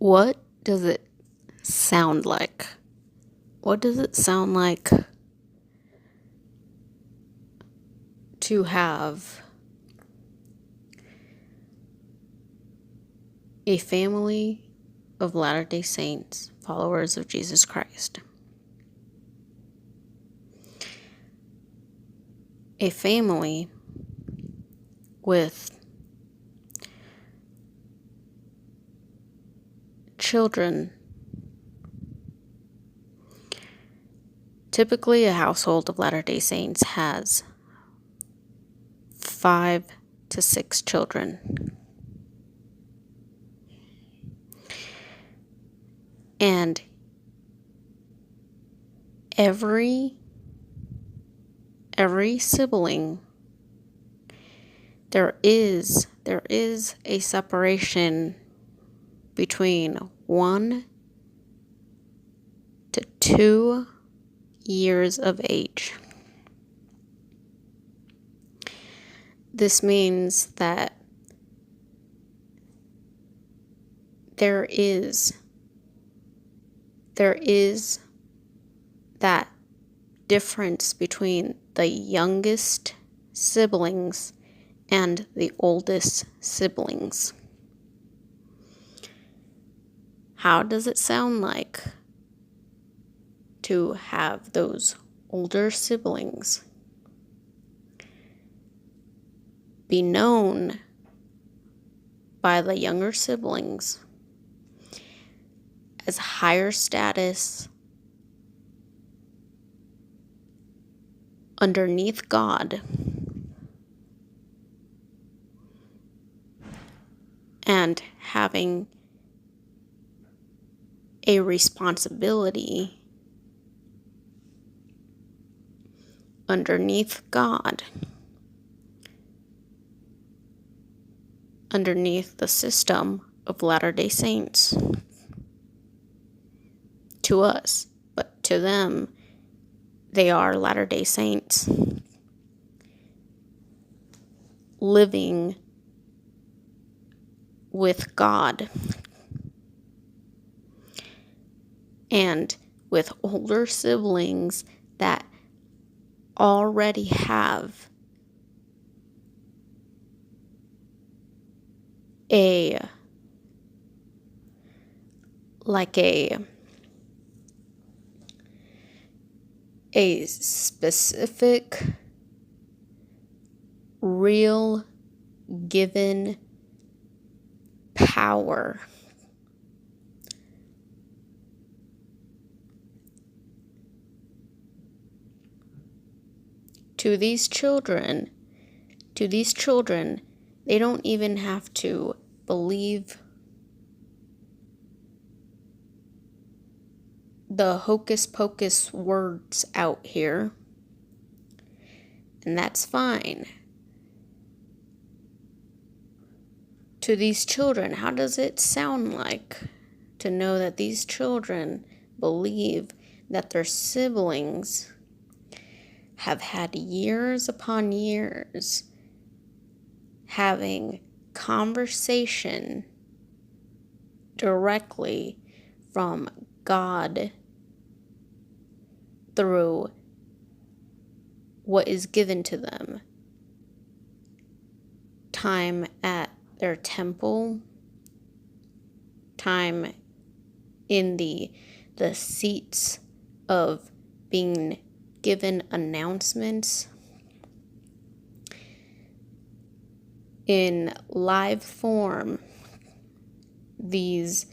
What does it sound like? What does it sound like to have a family of Latter-day Saints, followers of Jesus Christ? A family with children. Typically, a household of Latter-day Saints has 5 to 6 children. And every sibling, there is a separation between 1 to 2 years of age. This means that there is that difference between the youngest siblings and the oldest siblings. How does it sound like to have those older siblings be known by the younger siblings as higher status underneath God, and having a responsibility underneath God, underneath the system of Latter-day Saints? To us, but to them, they are Latter-day Saints living with God and with older siblings that already have a specific, real, given power to these children. They don't even have to believe the hocus pocus words out here, and that's fine. To these children, how does it sound like to know that these children believe that their siblings have had years upon years having conversation directly from God through what is given to them? Time at their temple, time in the seats of being given announcements in live form. These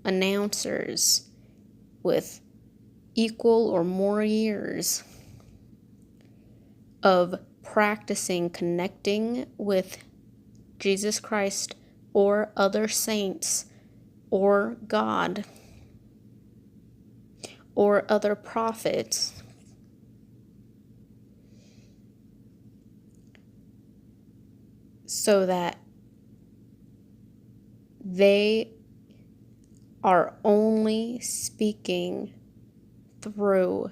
announcers with equal or more years of practicing connecting with Jesus Christ or other saints or God or other prophets, so that they are only speaking through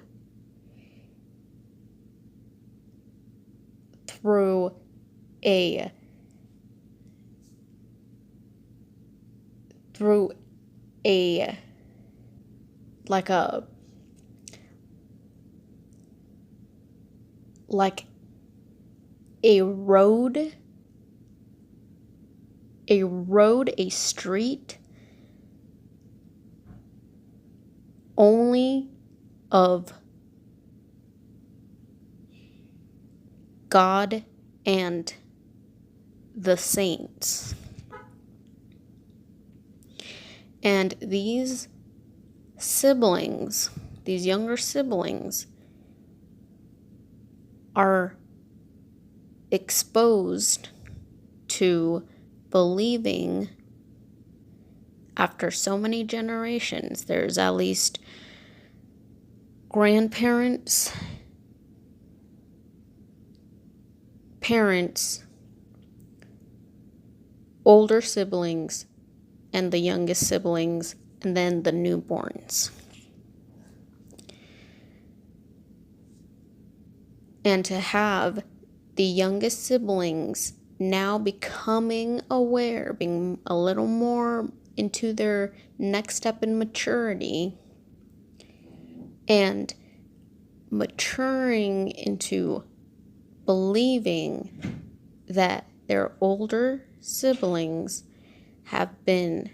through a like a road, a street only of God and the saints. And these siblings, these younger siblings, are exposed to believing after so many generations. There's at least grandparents, parents, older siblings, and the youngest siblings, and then the newborns. And to have the youngest siblings now becoming aware, being a little more into their next step in maturity, and maturing into believing that their older siblings have been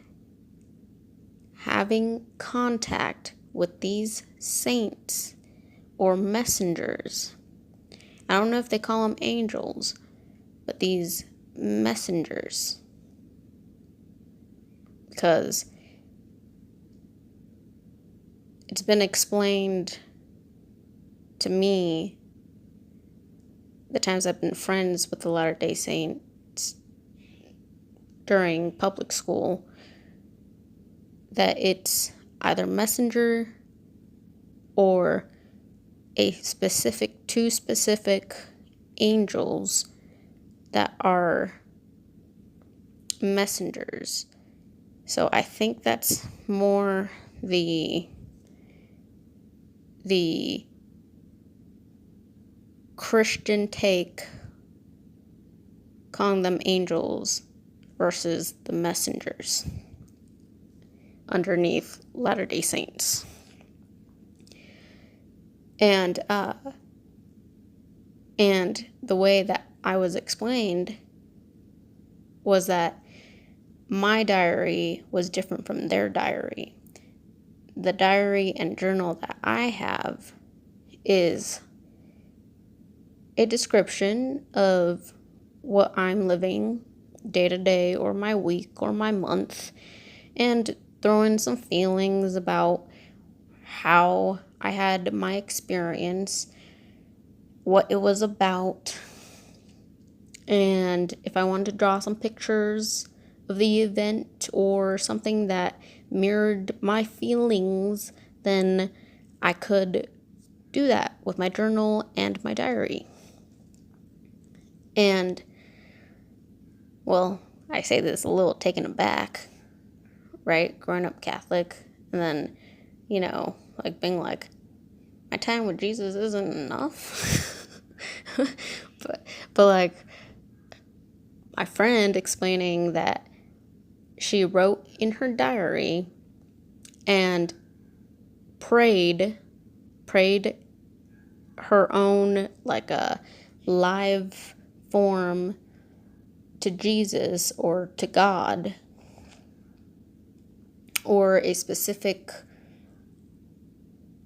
having contact with these saints or messengers. I don't know if they call them angels, but these messengers. Because it's been explained to me the times I've been friends with the Latter-day Saints during public school that it's either messenger or two specific angels that are messengers. So I think that's more the Christian take, calling them angels versus the messengers underneath Latter-day Saints. And the way that I was explained was that my diary was different from their diary. The diary and journal that I have is a description of what I'm living day to day, or my week, or my month, and throw in some feelings about how I had my experience, what it was about, and if I wanted to draw some pictures of the event or something that mirrored my feelings, then I could do that with my journal and my diary. And, well, I say this a little taken aback, right? Growing up Catholic, and then, like being like, my time with Jesus isn't enough. but like, my friend explaining that she wrote in her diary and prayed her own, like a live form to Jesus or to God, or a specific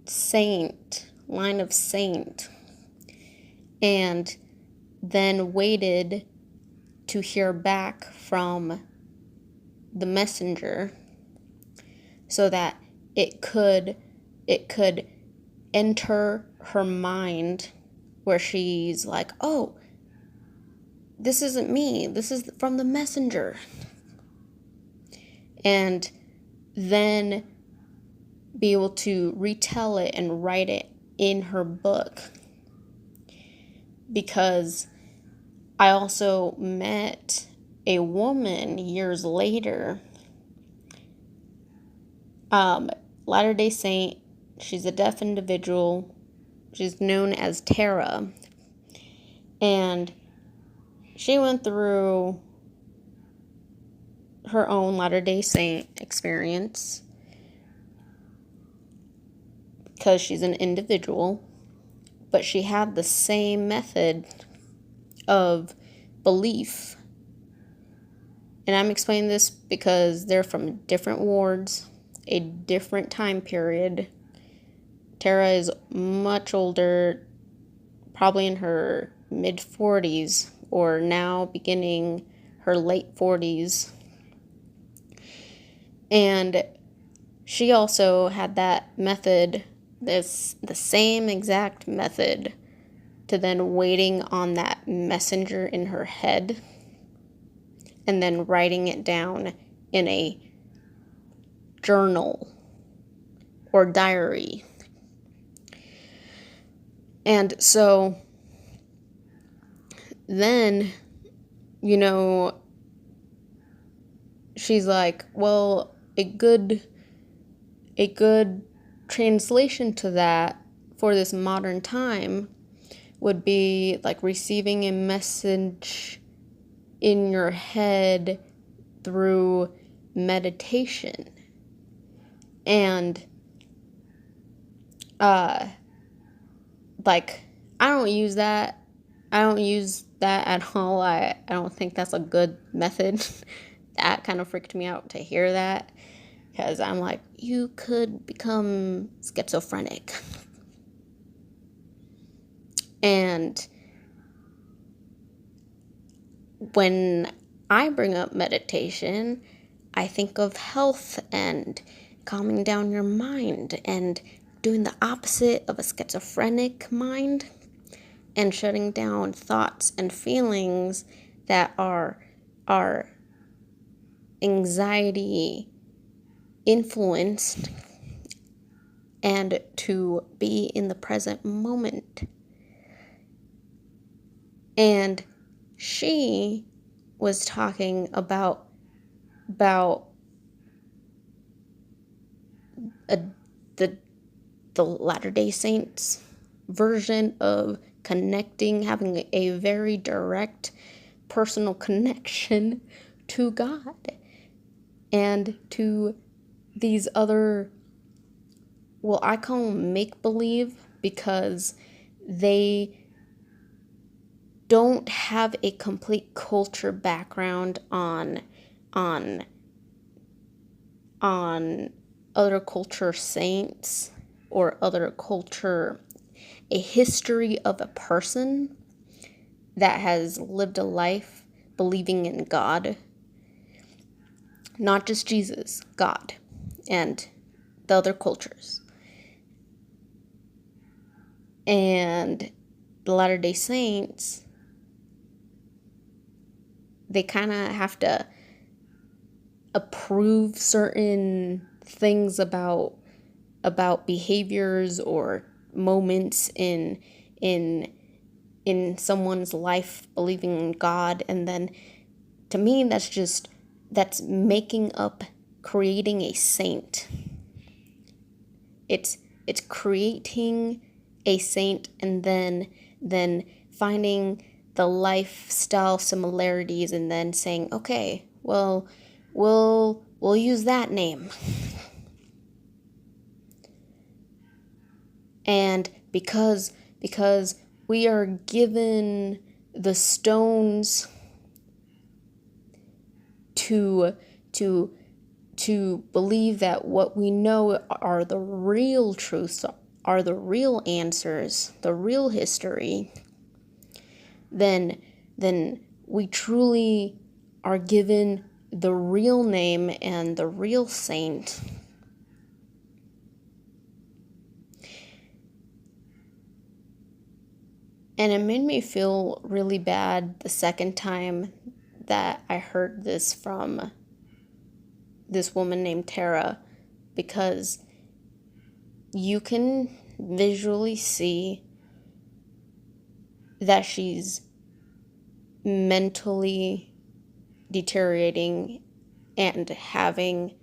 saint, line of saint, and then waited to hear back from the messenger so that it could enter her mind, where she's like, oh, this isn't me, this is from the messenger. And then be able to retell it and write it in her book. Because I also met a woman years later, Latter-day Saint. She's a deaf individual. She's known as Tara. And she went through her own Latter-day Saint experience, because she's an individual, but she had the same method of belief. And I'm explaining this because they're from different wards, a different time period. Tara is much older, probably in her mid-40s, or now beginning her late 40s. And she also had that method, the same exact method, to then waiting on that messenger in her head and then writing it down in a journal or diary. And so then, she's like, well, a good translation to that for this modern time would be like receiving a message in your head through meditation. And like, I don't use that at all. I don't think that's a good method. That kind of freaked me out to hear that, because I'm like, you could become schizophrenic. And when I bring up meditation, I think of health and calming down your mind and doing the opposite of a schizophrenic mind and shutting down thoughts and feelings that are anxiety influenced, and to be in the present moment. And she was talking about the Latter-day Saints version of connecting, having a very direct personal connection to God and to these other, well, I call them make-believe, because they don't have a complete culture background on other culture saints or other culture, a history of a person that has lived a life believing in God, not just Jesus, God, and the other cultures. And the Latter-day Saints, they kind of have to approve certain things about behaviors or moments in someone's life believing in God. And then to me, that's making up, creating a saint. It's creating a saint and then finding the lifestyle similarities and then saying, okay, well, we'll use that name. And because we are given the stones to believe that what we know are the real truths, are the real answers, the real history, then we truly are given the real name and the real saint. And it made me feel really bad the second time that I heard this from this woman named Tara, because you can visually see that she's mentally deteriorating and having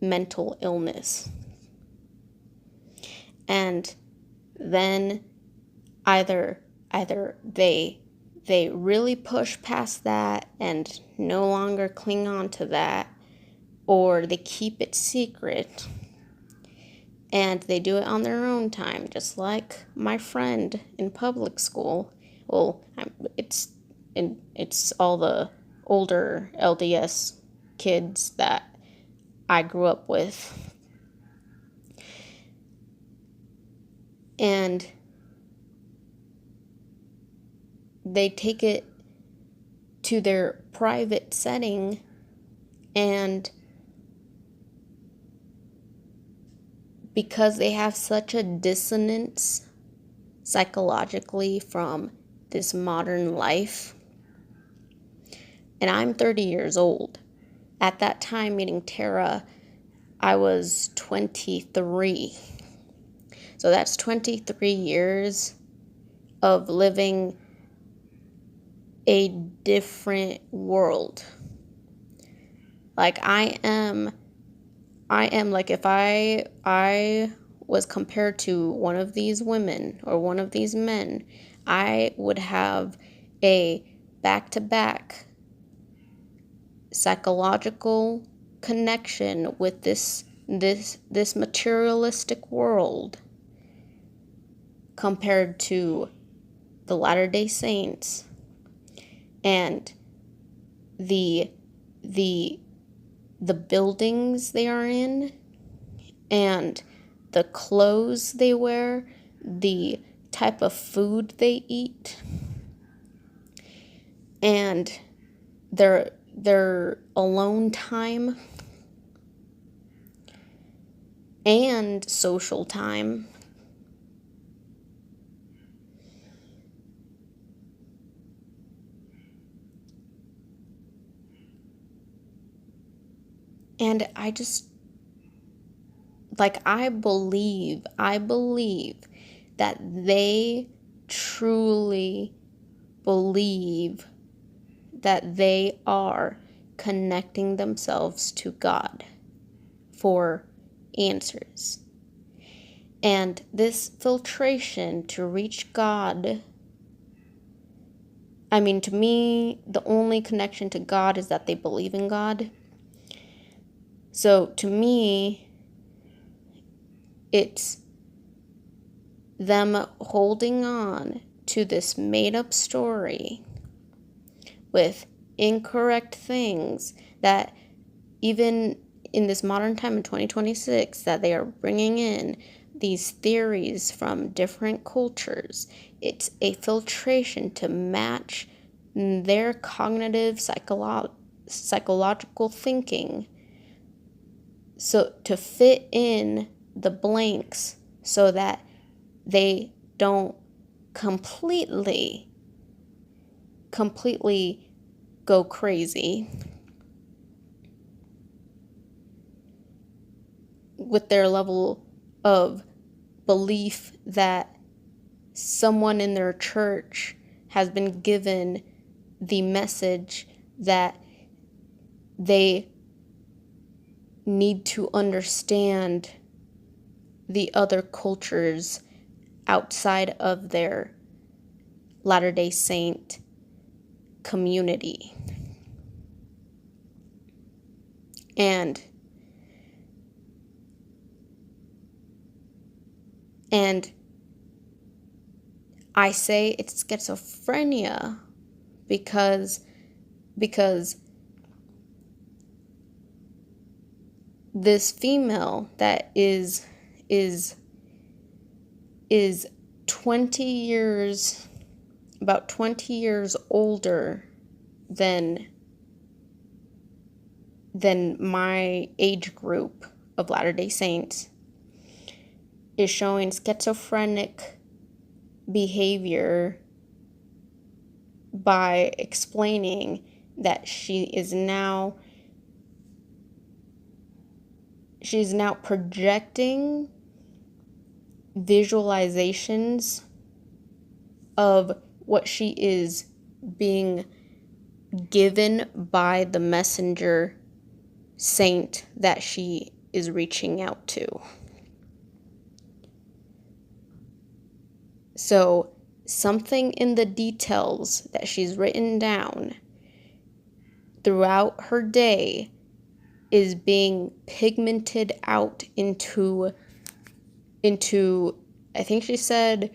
mental illness. And then either they really push past that and no longer cling on to that, or they keep it secret, and they do it on their own time, just like my friend in public school. Well, it's all the older LDS kids that I grew up with. And they take it to their private setting, and because they have such a dissonance psychologically from this modern life, and I'm 30 years old. At that time, meeting Tara, I was 23. So that's 23 years of living a different world. Like I am like, if I was compared to one of these women or one of these men, I would have a back-to-back psychological connection with this materialistic world compared to the Latter-day Saints and the buildings they are in, and the clothes they wear, the type of food they eat, and their alone time and social time. And I just, like, I believe that they truly believe that they are connecting themselves to God for answers. And this filtration to reach God, I mean, to me, the only connection to God is that they believe in God. So to me, it's them holding on to this made-up story with incorrect things that even in this modern time in 2026, that they are bringing in these theories from different cultures. It's a filtration to match their cognitive psychological thinking, so to fit in the blanks so that they don't completely go crazy with their level of belief that someone in their church has been given the message that they need to understand the other cultures outside of their Latter-day Saint community. And I say it's schizophrenia because this female that is 20 years, about 20 years older than my age group of Latter-day Saints, is showing schizophrenic behavior by explaining that she's now projecting visualizations of what she is being given by the messenger saint that she is reaching out to. So something in the details that she's written down throughout her day is being pigmented out into I think she said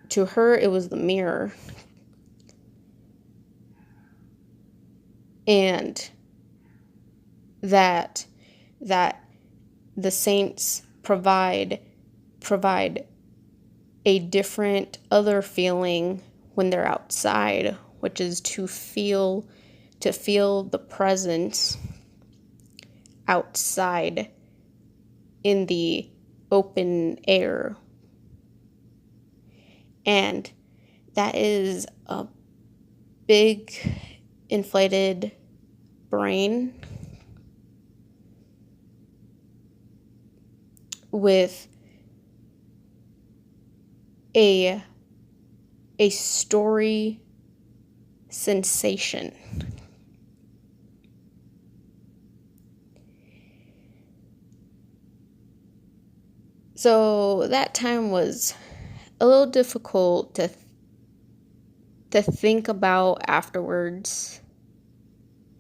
to her it was the mirror, and that the saints provide a different other feeling when they're outside, which is to feel the presence outside in the open air. And that is a big inflated brain with a story sensation. So that time was a little difficult to think about afterwards,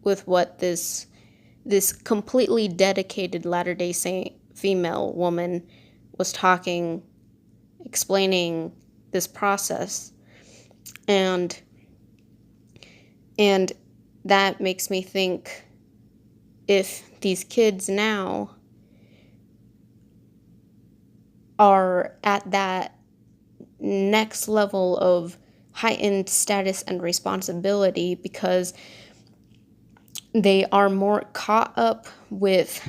with what this completely dedicated Latter-day Saint female woman was explaining this process. And that makes me think, if these kids now are at that next level of heightened status and responsibility because they are more caught up with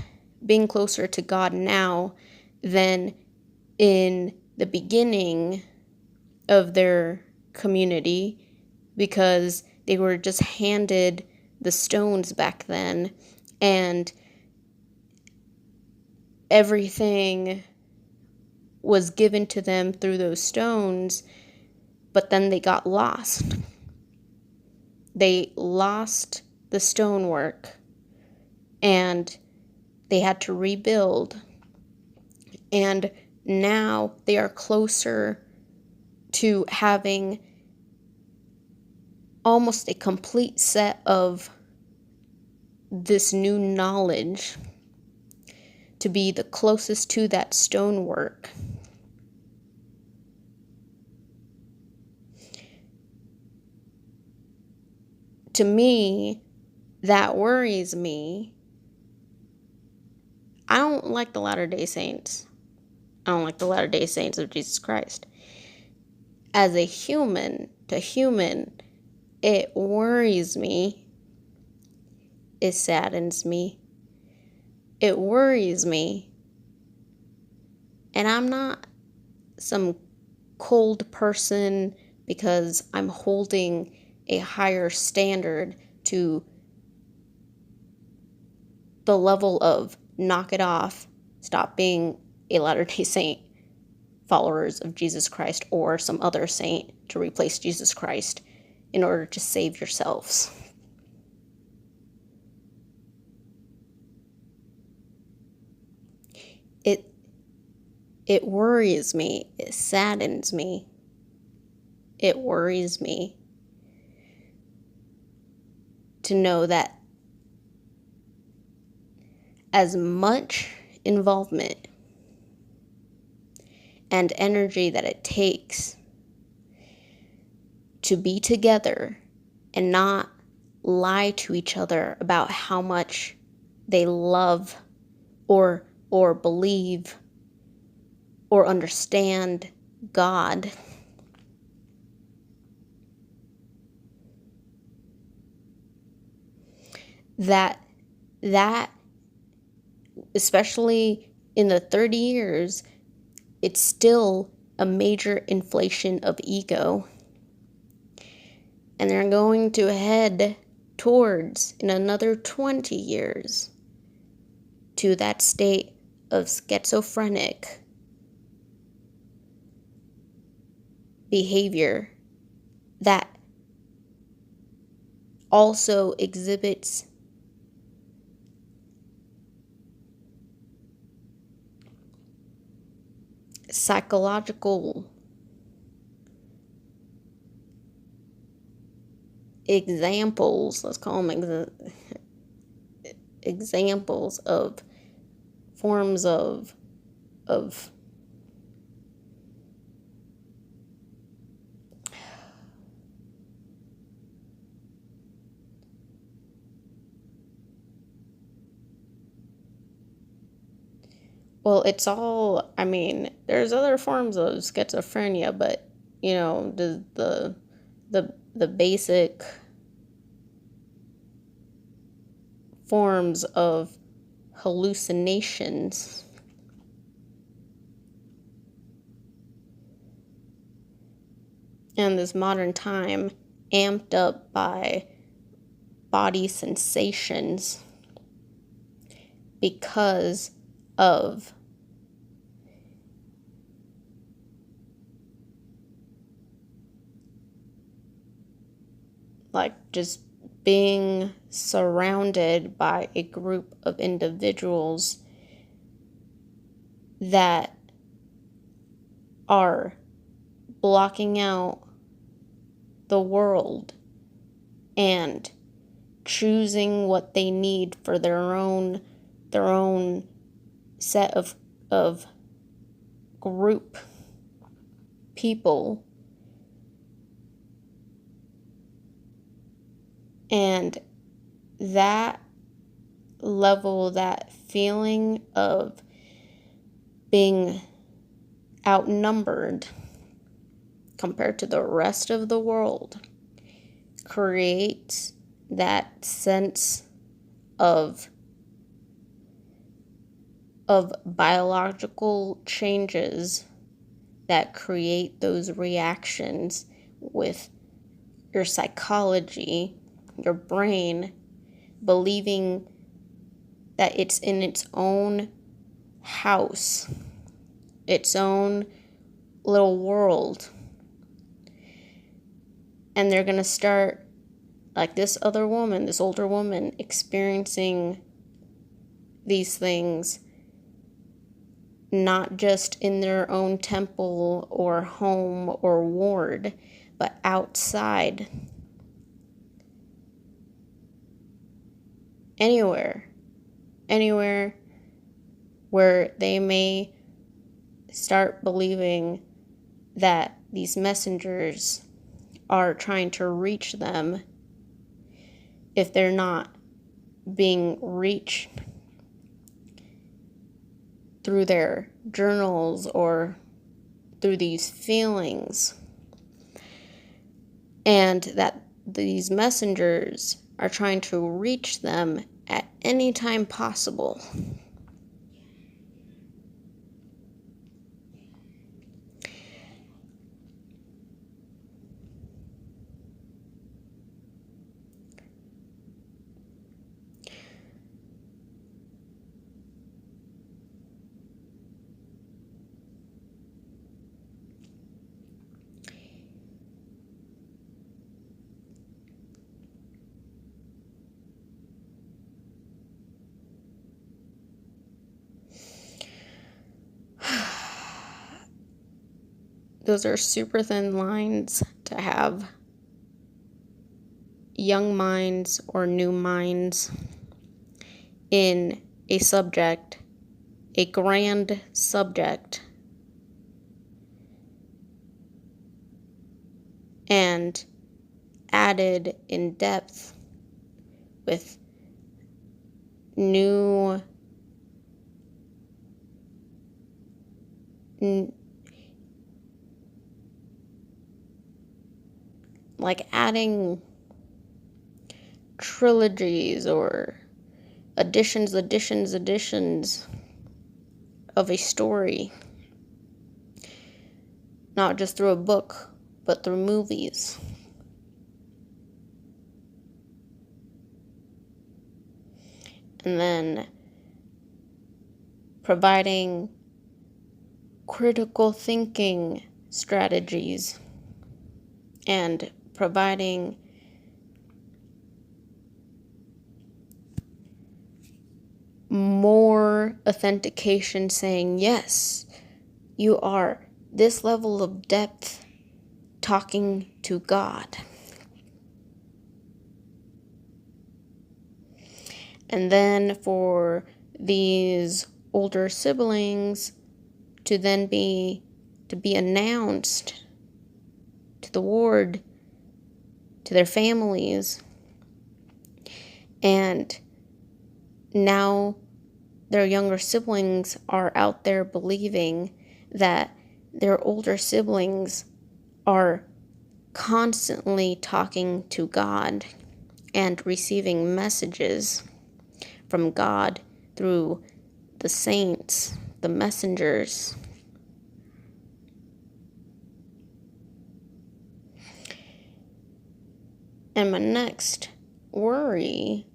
being closer to God now than in the beginning of their community, because they were just handed the stones back then, and everything was given to them through those stones, but then they got lost. They lost the stonework, and they had to rebuild. And now they are closer to having almost a complete set of this new knowledge, to be the closest to that stonework. To me, that worries me. I don't like the Latter-day Saints. I don't like the Latter-day Saints of Jesus Christ. As a human to human, it worries me. It saddens me. It worries me. And I'm not some cold person because I'm holding a higher standard to the level of knock it off, stop being a Latter-day Saint, followers of Jesus Christ, or some other saint to replace Jesus Christ in order to save yourselves. It worries me. It saddens me. It worries me to know that as much involvement and energy that it takes to be together and not lie to each other about how much they love or believe or understand God, that especially in the 30 years, it's still a major inflation of ego. And they're going to head towards, in another 20 years, to that state of schizophrenic behavior that also exhibits psychological examples, let's call them examples of forms of well, it's all, I mean, there's other forms of schizophrenia, but, you know, the basic forms of hallucinations in this modern time, amped up by body sensations because of like just being surrounded by a group of individuals that are blocking out the world and choosing what they need for their own set of group people. And that level, that feeling of being outnumbered compared to the rest of the world creates that sense of biological changes that create those reactions with your psychology, your brain, believing that it's in its own house, its own little world. And they're going to start, like this other woman, this older woman, experiencing these things not just in their own temple or home or ward, but outside. Anywhere where they may start believing that these messengers are trying to reach them if they're not being reached through their journals or through these feelings, and that these messengers are trying to reach them at any time possible. Those are super thin lines to have young minds or new minds in a subject, a grand subject, and added in depth with new like adding trilogies or additions of a story, not just through a book, but through movies. And then providing critical thinking strategies and providing more authentication saying, yes, you are this level of depth talking to God. And then for these older siblings to then be announced to the ward, to their families, and now their younger siblings are out there believing that their older siblings are constantly talking to God and receiving messages from God through the saints, the messengers. And my next worry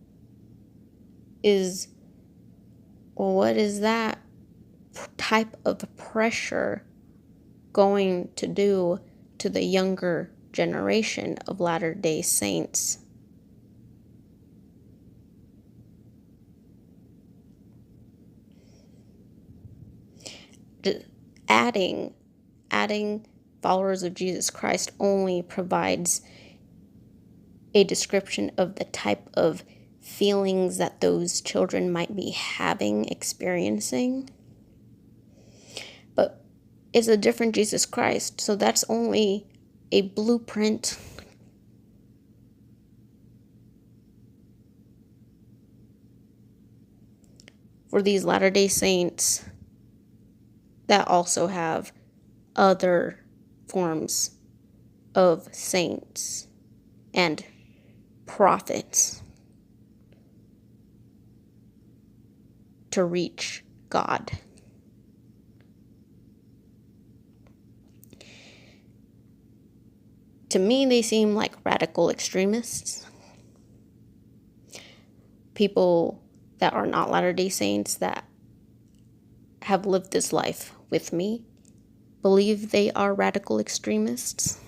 is, well, what is that type of pressure going to do to the younger generation of Latter-day Saints? Adding followers of Jesus Christ only provides a description of the type of feelings that those children might be experiencing. But it's a different Jesus Christ, so that's only a blueprint for these Latter-day Saints that also have other forms of saints and prophets to reach God. To me, they seem like radical extremists. People that are not Latter-day Saints that have lived this life with me believe they are radical extremists.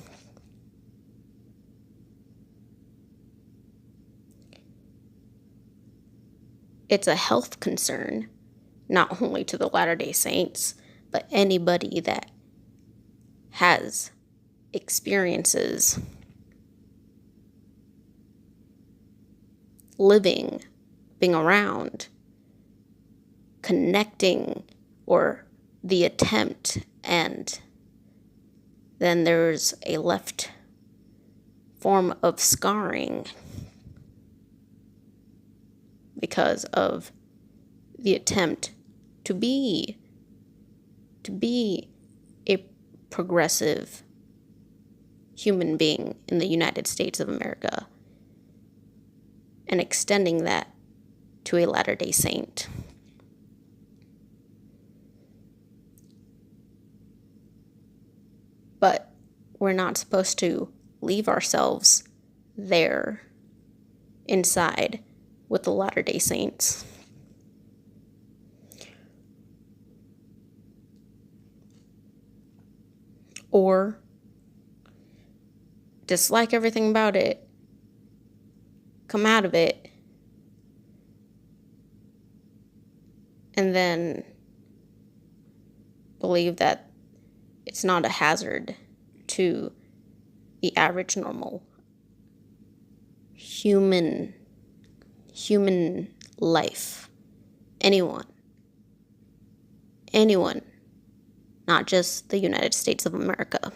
It's a health concern, not only to the Latter-day Saints, but anybody that has experiences living, being around, connecting, or the attempt, and then there's a left form of scarring because of the attempt to be a progressive human being in the United States of America, and extending that to a Latter-day Saint. But we're not supposed to leave ourselves there inside with the Latter-day Saints. Or dislike everything about it, come out of it, and then believe that it's not a hazard to the average normal human life. Anyone, not just the United States of America.